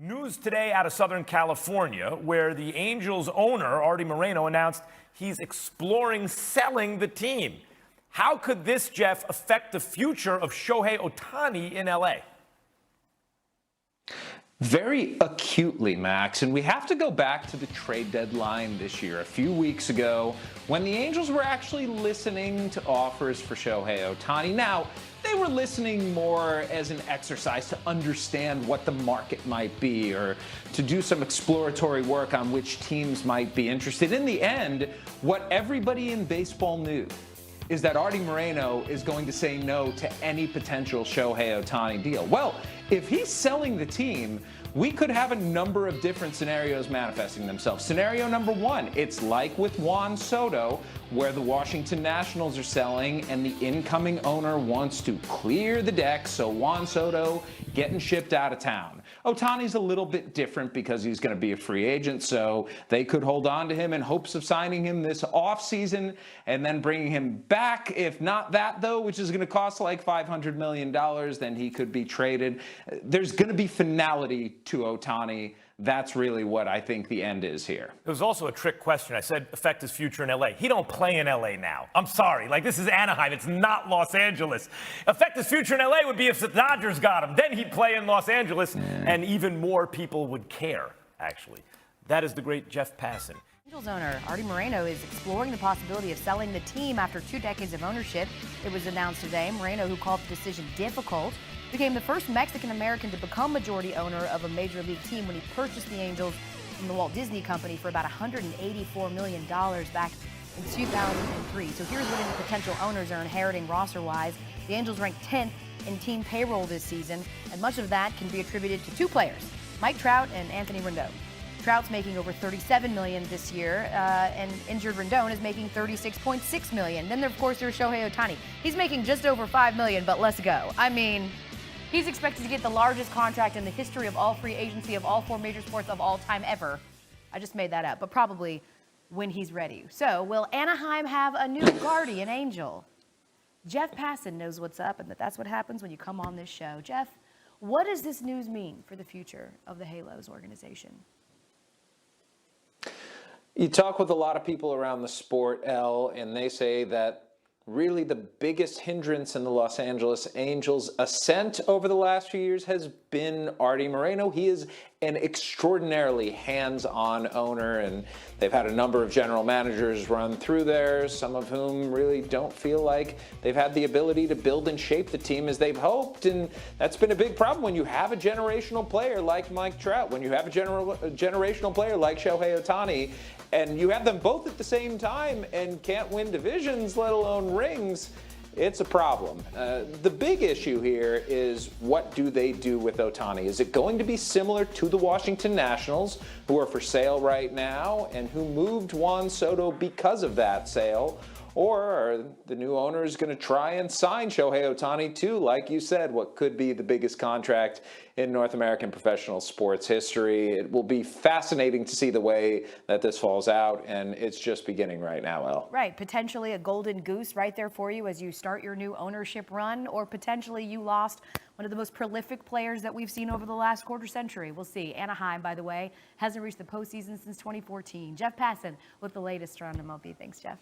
News today out of Southern California, where the Angels owner, Artie Moreno, announced he's exploring selling the team. How could this, Jeff, affect the future of Shohei Ohtani in LA? Very acutely, Max, and we have to go back to the trade deadline this year, a few weeks ago, when the Angels were actually listening to offers for Shohei Ohtani. Now, they were listening more as an exercise to understand what the market might be or to do some exploratory work on which teams might be interested. In the end, what everybody in baseball knew is that Artie Moreno is going to say no to any potential Shohei Ohtani deal. Well, if he's selling the team, we could have a number of different scenarios manifesting themselves. Scenario number one, it's like with Juan Soto, where the Washington Nationals are selling and the incoming owner wants to clear the deck, so Juan Soto getting shipped out of town. Ohtani's a little bit different because he's going to be a free agent, so they could hold on to him in hopes of signing him this offseason and then bringing him back. If not that, though, which is going to cost like $500 million, then he could be traded. There's going to be finality to Ohtani. That's really what I think the end is here. It was also a trick question. I said affect his future in LA. He don't play in LA now. I'm sorry. Like, this is Anaheim. It's not Los Angeles. Affect his future in LA would be if the Dodgers got him. Then he'd play in Los Angeles, and even more people would care, actually. That is the great Jeff Passan. Angels owner Artie Moreno is exploring the possibility of selling the team after 2 decades of ownership. It was announced today. Moreno, who called the decision difficult, became the first Mexican-American to become majority owner of a major league team when he purchased the Angels from the Walt Disney Company for about $184 million back in 2003. So here's what any potential owners are inheriting roster-wise. The Angels ranked 10th in team payroll this season, and much of that can be attributed to 2 players, Mike Trout and Anthony Rendon. Trout's making over $37 million this year, and injured Rendon is making $36.6 million. Then, of course, there's Shohei Ohtani. He's making just over $5 million, but let's go. I mean, he's expected to get the largest contract in the history of all free agency of all 4 major sports of all time ever. I just made that up, but probably when he's ready. So, will Anaheim have a new guardian angel? Jeff Passan knows what's up, and that's what happens when you come on this show. Jeff, what does this news mean for the future of the Halos organization? You talk with a lot of people around the sport, Elle, and they say that really the biggest hindrance in the Los Angeles Angels' ascent over the last few years has been Artie Moreno. He is an extraordinarily hands-on owner, and they've had a number of general managers run through there, some of whom really don't feel like they've had the ability to build and shape the team as they've hoped, and that's been a big problem when you have a generational player like Mike Trout, when you have a generational player like Shohei Ohtani, and you have them both at the same time and can't win divisions, let alone rings. It's a problem. The big issue here is, what do they do with Ohtani? Is it going to be similar to the Washington Nationals, who are for sale right now and who moved Juan Soto because of that sale? Or are the new owners going to try and sign Shohei Ohtani to, like you said, what could be the biggest contract in North American professional sports history? It will be fascinating to see the way that this falls out, and it's just beginning right now, Elle. Right, potentially a golden goose right there for you as you start your new ownership run, or potentially you lost one of the most prolific players that we've seen over the last quarter century. We'll see. Anaheim, by the way, hasn't reached the postseason since 2014. Jeff Passan with the latest around MLB. Thanks, Jeff.